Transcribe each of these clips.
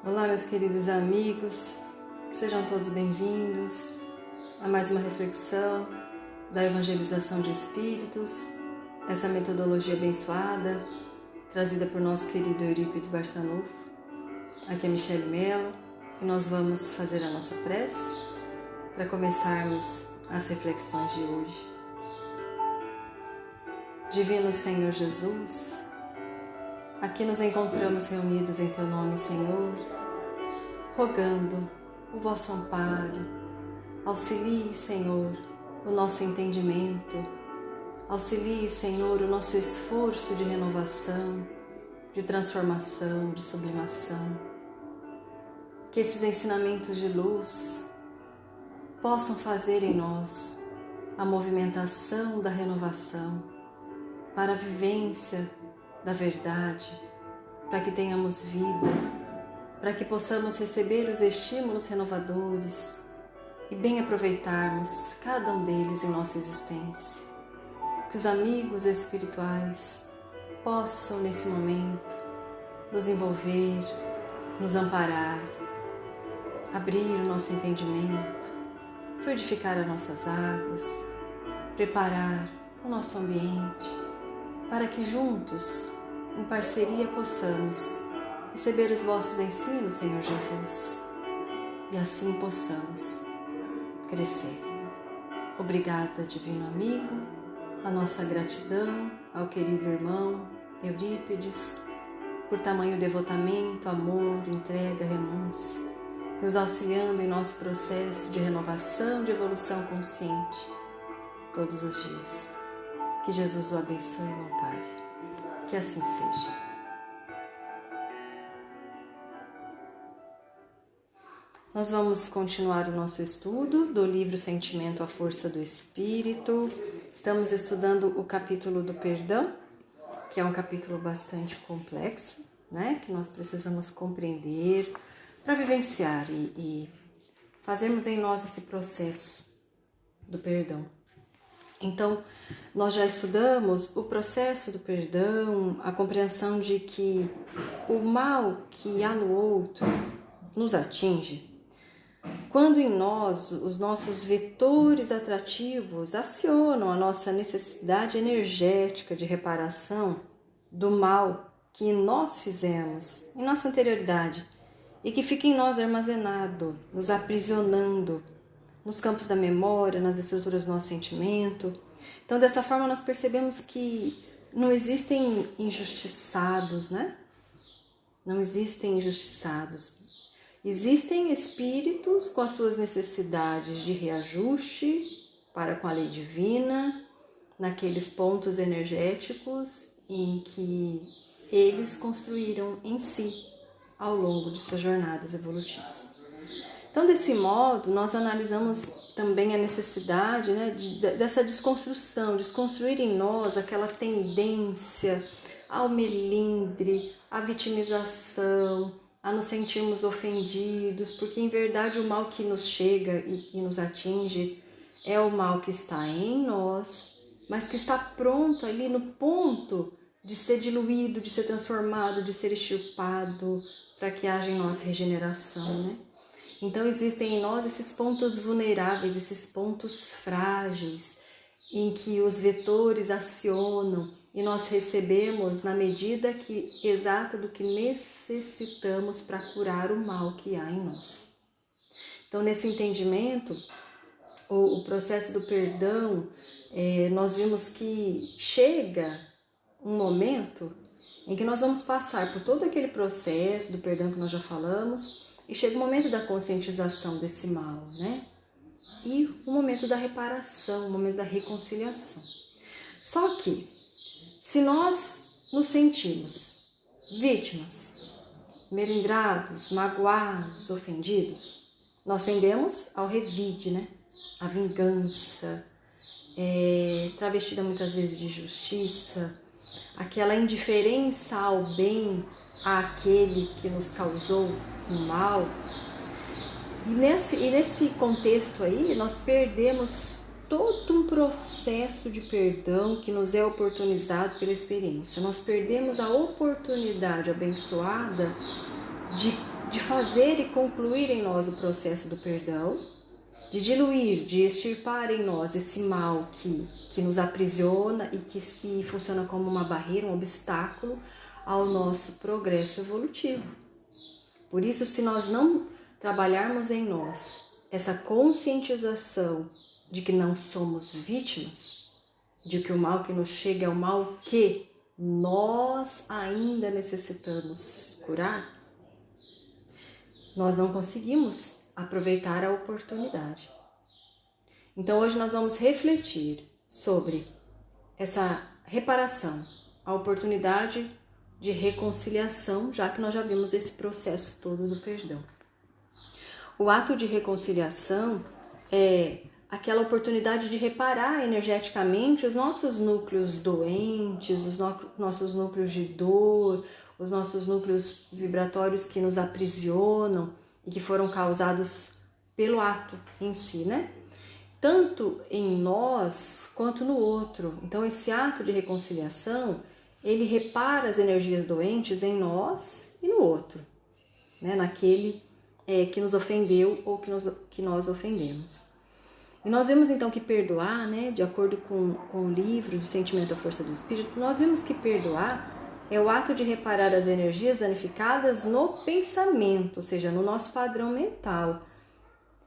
Olá, meus queridos amigos, sejam todos bem-vindos a mais uma reflexão da evangelização de espíritos, essa metodologia abençoada trazida por nosso querido Eurípides Barçanufo. Aqui é Michele Mello e nós vamos fazer a nossa prece para começarmos as reflexões de hoje. Divino Senhor Jesus, aqui nos encontramos reunidos em Teu nome, Senhor, rogando o vosso amparo. Auxilie, Senhor, o nosso entendimento. Auxilie, Senhor, o nosso esforço de renovação, de transformação, de sublimação. Que esses ensinamentos de luz possam fazer em nós a movimentação da renovação para a vivência da verdade, para que tenhamos vida, para que possamos receber os estímulos renovadores e bem aproveitarmos cada um deles em nossa existência. Que os amigos espirituais possam, nesse momento, nos envolver, nos amparar, abrir o nosso entendimento, fluidificar as nossas águas, preparar o nosso ambiente, para que juntos, em parceria, possamos receber os vossos ensinos, Senhor Jesus, e assim possamos crescer. Obrigada, divino amigo, a nossa gratidão ao querido irmão Eurípides, por tamanho devotamento, amor, entrega, renúncia, nos auxiliando em nosso processo de renovação, de evolução consciente, todos os dias. Que Jesus o abençoe, meu Pai. Que assim seja. Nós vamos continuar o nosso estudo do livro Sentimento à Força do Espírito. Estamos estudando o capítulo do perdão, que é um capítulo bastante complexo, né? Que nós precisamos compreender para vivenciar e fazermos em nós esse processo do perdão. Então, nós já estudamos o processo do perdão, a compreensão de que o mal que há no outro nos atinge quando em nós os nossos vetores atrativos acionam a nossa necessidade energética de reparação do mal que nós fizemos em nossa anterioridade e que fica em nós armazenado, nos aprisionando nos campos da memória, nas estruturas do nosso sentimento. Então, dessa forma, nós percebemos que não existem injustiçados, né? Não existem injustiçados. Existem espíritos com as suas necessidades de reajuste para com a lei divina, naqueles pontos energéticos em que eles construíram em si ao longo de suas jornadas evolutivas. Então, desse modo, nós analisamos também a necessidade, né, dessa desconstrução, desconstruir em nós aquela tendência ao melindre, à vitimização, a nos sentirmos ofendidos, porque em verdade o mal que nos chega e nos atinge é o mal que está em nós, mas que está pronto ali no ponto de ser diluído, de ser transformado, de ser extirpado, para que haja em nós regeneração, né? Então existem em nós esses pontos vulneráveis, esses pontos frágeis, em que os vetores acionam e nós recebemos na medida exata do que necessitamos para curar o mal que há em nós. Então, nesse entendimento, o processo do perdão, nós vimos que chega um momento em que nós vamos passar por todo aquele processo do perdão que nós já falamos, e chega o momento da conscientização desse mal, né? E o momento da reparação, o momento da reconciliação. Só que, se nós nos sentimos vítimas, melindrados, magoados, ofendidos, nós tendemos ao revide, né? A vingança, travestida muitas vezes de justiça, aquela indiferença ao bem, àquele que nos causou o mal. E nesse contexto aí, nós perdemos todo um processo de perdão que nos é oportunizado pela experiência. Nós perdemos a oportunidade abençoada de de fazer e concluir em nós o processo do perdão, de diluir, de extirpar em nós esse mal que nos aprisiona e que funciona como uma barreira, um obstáculo ao nosso progresso evolutivo. Por isso, se nós não trabalharmos em nós essa conscientização de que não somos vítimas, de que o mal que nos chega é o mal que nós ainda necessitamos curar, nós não conseguimos aproveitar a oportunidade. Então hoje nós vamos refletir sobre essa reparação, a oportunidade de reconciliação, já que nós já vimos esse processo todo do perdão. O ato de reconciliação é aquela oportunidade de reparar energeticamente os nossos núcleos doentes, os nossos núcleos de dor, os nossos núcleos vibratórios que nos aprisionam e que foram causados pelo ato em si, né? Tanto em nós quanto no outro. Então, esse ato de reconciliação, ele repara as energias doentes em nós e no outro, né? Naquele que nos ofendeu ou que nós ofendemos. E nós vemos então que perdoar, né, de acordo com o livro do Sentimento à Força do Espírito, nós vemos que perdoar é o ato de reparar as energias danificadas no pensamento, ou seja, no nosso padrão mental.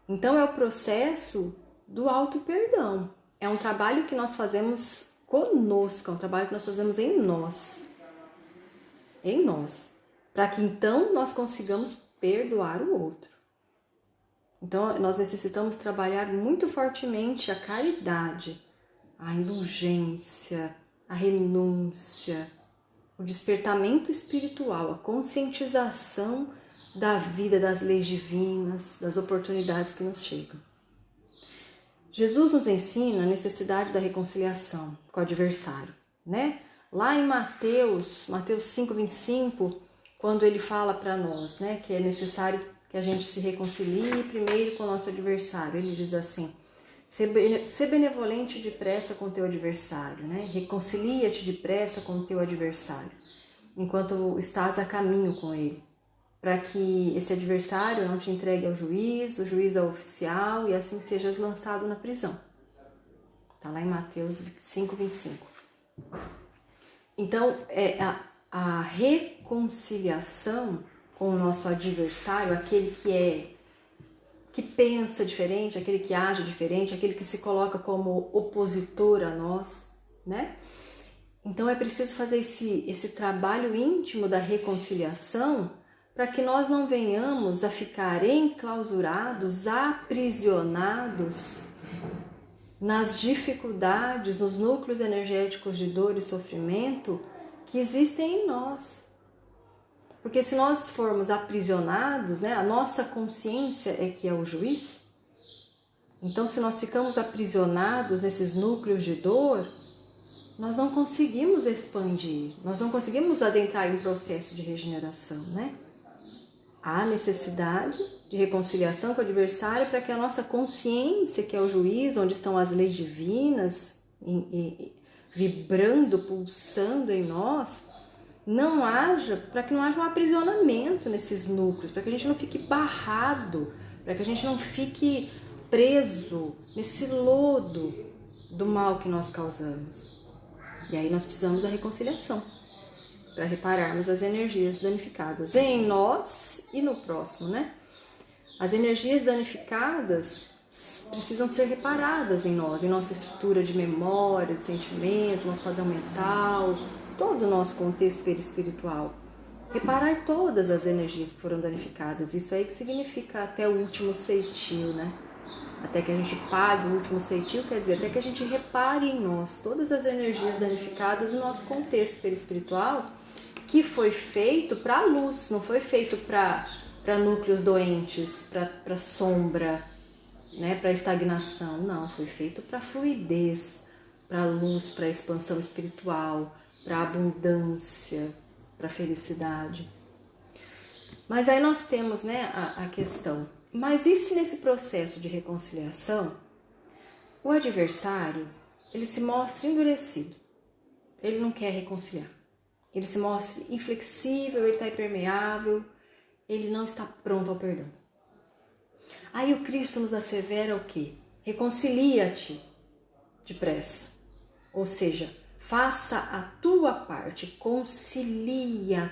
Então é o processo do auto-perdão. É um trabalho que nós fazemos conosco, é um trabalho que nós fazemos em nós. Em nós. Para que então nós consigamos perdoar o outro. Então, nós necessitamos trabalhar muito fortemente a caridade, a indulgência, a renúncia, o despertamento espiritual, a conscientização da vida, das leis divinas, das oportunidades que nos chegam. Jesus nos ensina a necessidade da reconciliação com o adversário, né? Lá em Mateus 5:25, quando ele fala para nós, né, que é necessário que a gente se reconcilie primeiro com o nosso adversário. Ele diz assim: ser benevolente depressa com o teu adversário, né? Reconcilia-te depressa com o teu adversário, enquanto estás a caminho com ele, para que esse adversário não te entregue ao juiz, o juiz ao oficial, e assim sejas lançado na prisão. Está lá em Mateus 5:25. Então, a reconciliação com o nosso adversário, aquele que pensa diferente, aquele que age diferente, aquele que se coloca como opositor a nós, né? Então é preciso fazer esse trabalho íntimo da reconciliação para que nós não venhamos a ficar enclausurados, aprisionados nas dificuldades, nos núcleos energéticos de dor e sofrimento que existem em nós. Porque se nós formos aprisionados, né, a nossa consciência é que é o juiz. Então, se nós ficamos aprisionados nesses núcleos de dor, nós não conseguimos expandir, nós não conseguimos adentrar em um processo de regeneração, né? Há necessidade de reconciliação com o adversário para que a nossa consciência, que é o juiz, onde estão as leis divinas, vibrando, pulsando em nós, para que não haja um aprisionamento nesses núcleos, para que a gente não fique barrado, para que a gente não fique preso nesse lodo do mal que nós causamos. E aí nós precisamos da reconciliação, para repararmos as energias danificadas em nós e no próximo, né? As energias danificadas precisam ser reparadas em nós, em nossa estrutura de memória, de sentimento, nosso padrão mental, todo o nosso contexto perispiritual. Reparar todas as energias que foram danificadas, isso aí que significa até o último ceitil, né? Até que a gente pague o último ceitil, quer dizer, até que a gente repare em nós todas as energias danificadas no nosso contexto perispiritual, que foi feito para a luz, não foi feito para núcleos doentes, para sombra, né? Para estagnação, não, foi feito para fluidez, para luz, para expansão espiritual, para abundância, para felicidade. Mas aí nós temos, né, a questão, mas e se nesse processo de reconciliação o adversário, ele se mostra endurecido, ele não quer reconciliar, ele se mostra inflexível, ele está impermeável, ele não está pronto ao perdão. Aí o Cristo nos assevera o quê? Reconcilia-te depressa. Ou seja, faça a tua parte, concilia-te.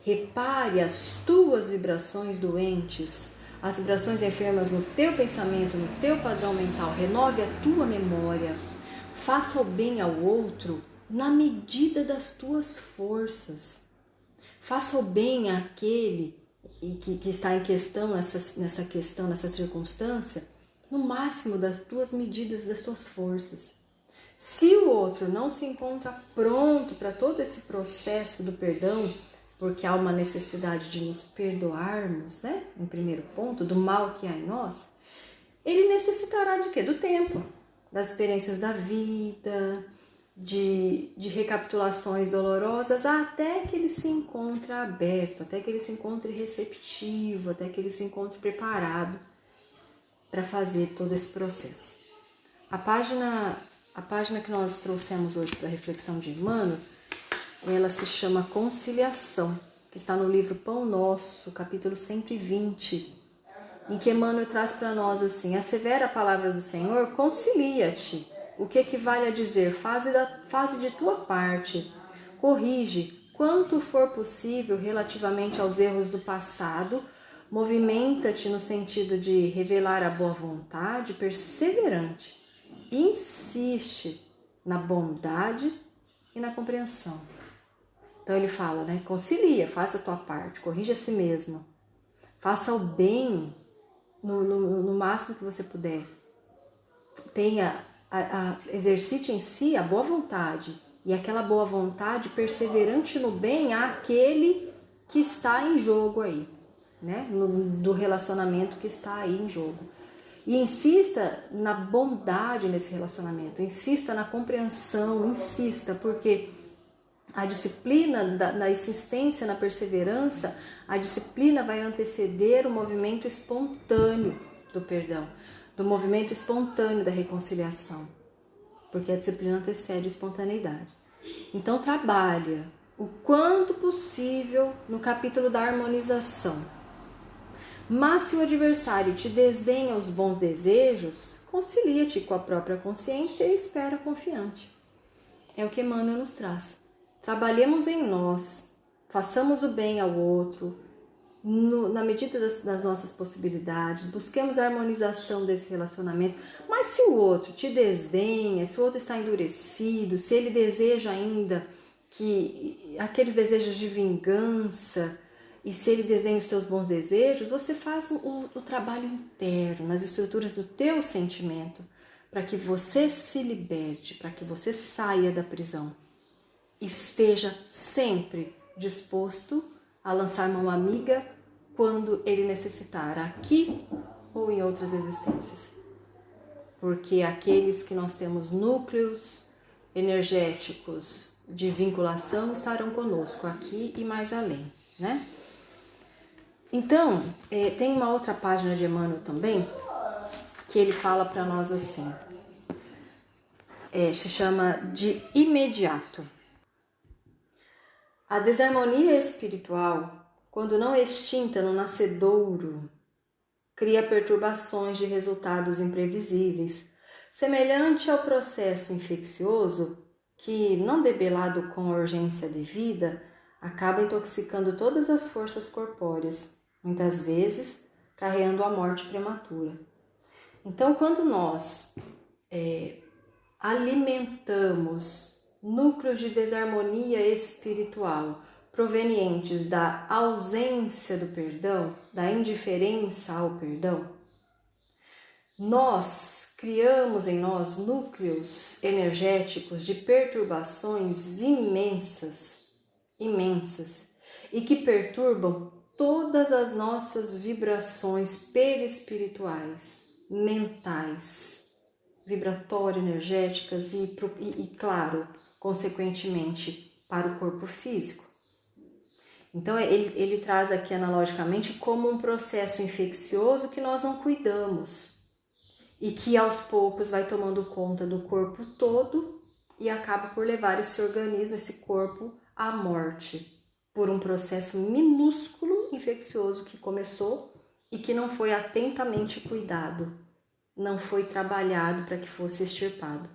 Repare as tuas vibrações doentes, as vibrações enfermas no teu pensamento, no teu padrão mental. Renove a tua memória. Faça o bem ao outro na medida das tuas forças. Faça o bem àquele que está em questão, nessa circunstância, no máximo das tuas medidas, das tuas forças. Se o outro não se encontra pronto para todo esse processo do perdão, porque há uma necessidade de nos perdoarmos, né? Em primeiro ponto, do mal que há em nós, ele necessitará de quê? Do tempo, das experiências da vida, de recapitulações dolorosas, até que ele se encontre aberto, até que ele se encontre receptivo, até que ele se encontre preparado para fazer todo esse processo. A página que nós trouxemos hoje para a reflexão de Emmanuel, ela se chama Conciliação, que está no livro Pão Nosso, capítulo 120, em que Emmanuel traz para nós assim: assevera a palavra do Senhor, concilia-te. O que equivale a dizer? Faze de tua parte, corrige quanto for possível relativamente aos erros do passado, movimenta-te no sentido de revelar a boa vontade perseverante, insiste na bondade e na compreensão. Então ele fala, né? Concilia, faça a tua parte, corrija a si mesmo, faça o bem no máximo que você puder. Exercite em si a boa vontade, e aquela boa vontade perseverante no bem àquele que está em jogo aí, né? Do relacionamento que está aí em jogo. E insista na bondade nesse relacionamento, insista na compreensão, insista, porque a disciplina da insistência na perseverança, a disciplina vai anteceder o movimento espontâneo do perdão, do movimento espontâneo da reconciliação, porque a disciplina antecede a espontaneidade. Então trabalha o quanto possível no capítulo da harmonização. Mas se o adversário te desdenha os bons desejos, concilia-te com a própria consciência e espera confiante. É o que Emmanuel nos traz. Trabalhemos em nós, façamos o bem ao outro, na medida das nossas possibilidades, busquemos a harmonização desse relacionamento. Mas se o outro te desdenha, se o outro está endurecido, se ele deseja ainda que aqueles desejos de vingança, e se ele desenha os teus bons desejos, você faz o trabalho interno, nas estruturas do teu sentimento, para que você se liberte, para que você saia da prisão. Esteja sempre disposto a lançar mão amiga quando ele necessitar, aqui ou em outras existências. Porque aqueles que nós temos núcleos energéticos de vinculação estarão conosco aqui e mais além, né? Então, tem uma outra página de Emmanuel também, que ele fala para nós assim, se chama de imediato. A desarmonia espiritual, quando não extinta no nascedouro, cria perturbações de resultados imprevisíveis, semelhante ao processo infeccioso que, não debelado com a urgência devida, acaba intoxicando todas as forças corpóreas, muitas vezes carregando a morte prematura. Então, quando nós alimentamos núcleos de desarmonia espiritual provenientes da ausência do perdão, da indiferença ao perdão, nós criamos em nós núcleos energéticos de perturbações imensas, e que perturbam todas as nossas vibrações perispirituais, mentais, vibratório-energéticas e, claro, consequentemente, para o corpo físico. Então, ele traz aqui analogicamente como um processo infeccioso que nós não cuidamos e que aos poucos vai tomando conta do corpo todo e acaba por levar esse organismo, esse corpo, à morte. por um processo minúsculo infeccioso que começou e que não foi atentamente cuidado, não foi trabalhado para que fosse extirpado.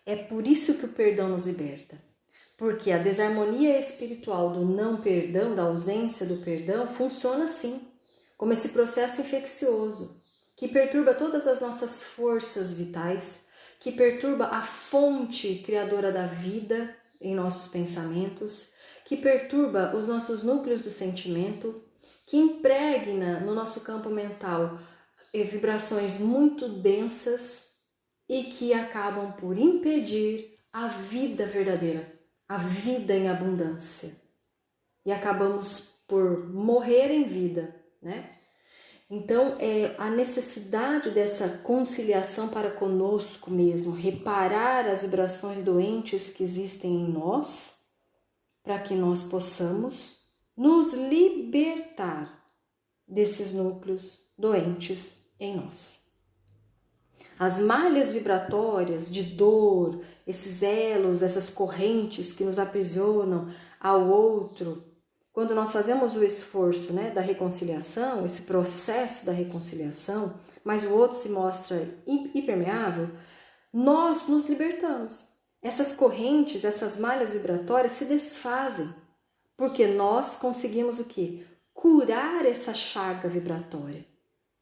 É por isso que o perdão nos liberta, porque a desarmonia espiritual do não perdão, da ausência do perdão, funciona assim, como esse processo infeccioso, que perturba todas as nossas forças vitais, que perturba a fonte criadora da vida em nossos pensamentos, que perturba os nossos núcleos do sentimento, que impregna no nosso campo mental vibrações muito densas e que acabam por impedir a vida verdadeira, a vida em abundância. E acabamos por morrer em vida, né? Então, a necessidade dessa conciliação para conosco mesmo, reparar as vibrações doentes que existem em nós, para que nós possamos nos libertar desses núcleos doentes em nós. As malhas vibratórias de dor, esses elos, essas correntes que nos aprisionam ao outro, quando nós fazemos o esforço, né, da reconciliação, esse processo da reconciliação, mas o outro se mostra impermeável, nós nos libertamos. Essas correntes, essas malhas vibratórias se desfazem, porque nós conseguimos o quê? Curar essa chaga vibratória.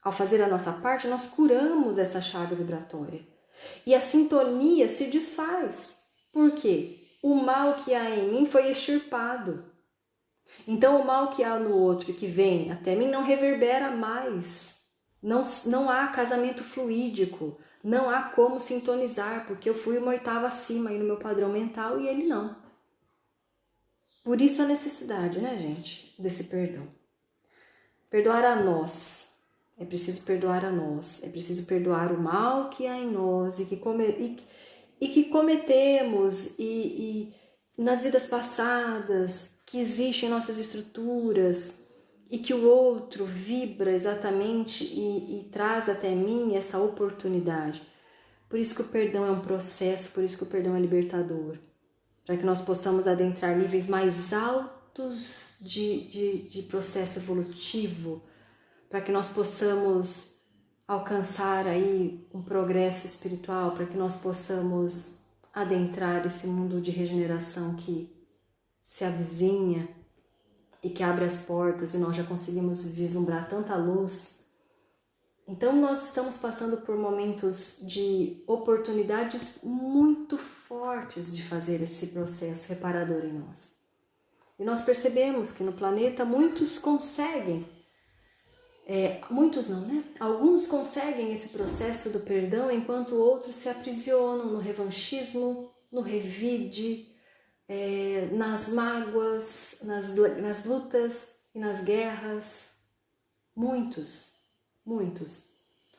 Ao fazer a nossa parte, nós curamos essa chaga vibratória. E a sintonia se desfaz. Por quê? O mal que há em mim foi extirpado. Então, o mal que há no outro e que vem até mim não reverbera mais. Não há casamento fluídico. Não há como sintonizar, porque eu fui uma oitava acima aí no meu padrão mental e ele não. Por isso a necessidade, né, gente, desse perdão. Perdoar a nós. É preciso perdoar a nós. É preciso perdoar o mal que há em nós e que cometemos e nas vidas passadas, que existe em nossas estruturas e que o outro vibra exatamente e traz até mim essa oportunidade. Por isso que o perdão é um processo, por isso que o perdão é libertador. Para que nós possamos adentrar níveis mais altos de processo evolutivo, para que nós possamos alcançar aí um progresso espiritual, para que nós possamos adentrar esse mundo de regeneração que se avizinha e que abre as portas e nós já conseguimos vislumbrar tanta luz. Então nós estamos passando por momentos de oportunidades muito fortes de fazer esse processo reparador em nós. E nós percebemos que no planeta muitos conseguem, muitos não, né? Alguns conseguem esse processo do perdão enquanto outros se aprisionam no revanchismo, no revide, nas mágoas, nas lutas e nas guerras. Muitos.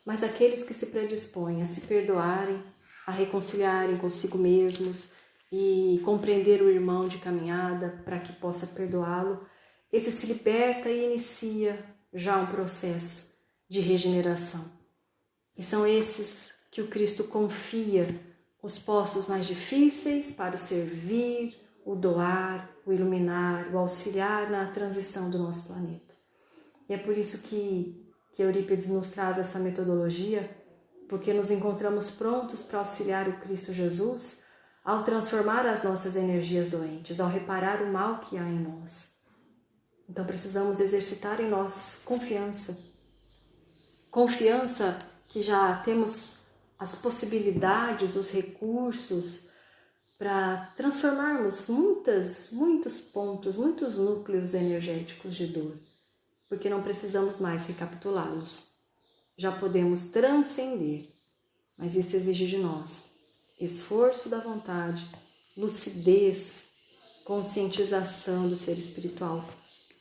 Mas aqueles que se predispõem a se perdoarem, a reconciliarem consigo mesmos e compreender o irmão de caminhada para que possa perdoá-lo, esse se liberta e inicia já um processo de regeneração. E são esses que o Cristo confia os postos mais difíceis para o servir, o doar, o iluminar, o auxiliar na transição do nosso planeta. E é por isso que Eurípides nos traz essa metodologia, porque nos encontramos prontos para auxiliar o Cristo Jesus ao transformar as nossas energias doentes, ao reparar o mal que há em nós. Então precisamos exercitar em nós confiança. Confiança que já temos as possibilidades, os recursos para transformarmos muitos pontos, muitos núcleos energéticos de dor, porque não precisamos mais recapitulá-los. Já podemos transcender, mas isso exige de nós esforço da vontade, lucidez, conscientização do ser espiritual,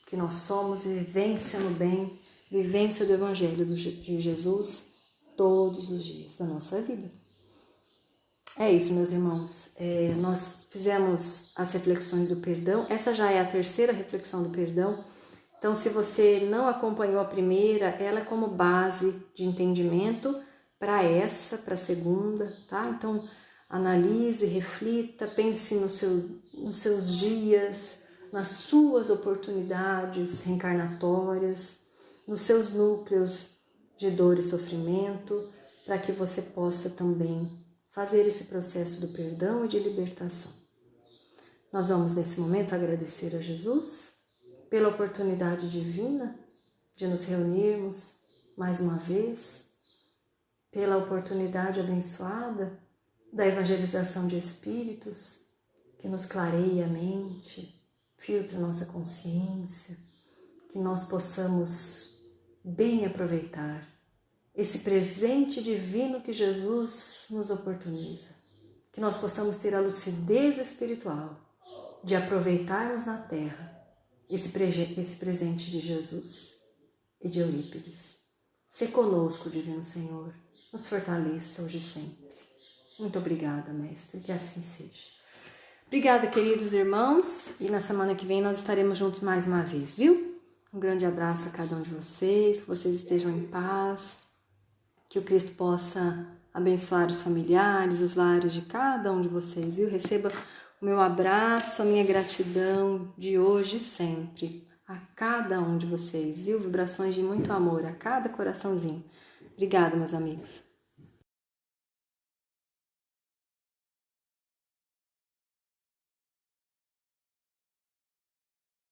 que nós somos, vivência no bem, vivência do Evangelho de Jesus todos os dias da nossa vida. É isso, meus irmãos. Nós fizemos as reflexões do perdão. Essa já é a terceira reflexão do perdão. Então, se você não acompanhou a primeira, ela é como base de entendimento para a segunda, tá? Então, analise, reflita, pense nos seus dias, nas suas oportunidades reencarnatórias, nos seus núcleos de dor e sofrimento, para que você possa também fazer esse processo do perdão e de libertação. Nós vamos nesse momento agradecer a Jesus pela oportunidade divina de nos reunirmos mais uma vez, pela oportunidade abençoada da evangelização de espíritos, que nos clareia a mente, filtra nossa consciência, que nós possamos bem aproveitar esse presente divino que Jesus nos oportuniza, que nós possamos ter a lucidez espiritual de aproveitarmos na Terra esse presente de Jesus e de Eurípides. Se conosco, Divino Senhor, nos fortaleça hoje e sempre. Muito obrigada, Mestre, que assim seja. Obrigada, queridos irmãos, e na semana que vem nós estaremos juntos mais uma vez, viu? Um grande abraço a cada um de vocês, que vocês estejam em paz, que o Cristo possa abençoar os familiares, os lares de cada um de vocês, viu? Receba o meu abraço, a minha gratidão de hoje e sempre a cada um de vocês, viu? Vibrações de muito amor a cada coraçãozinho. Obrigada, meus amigos.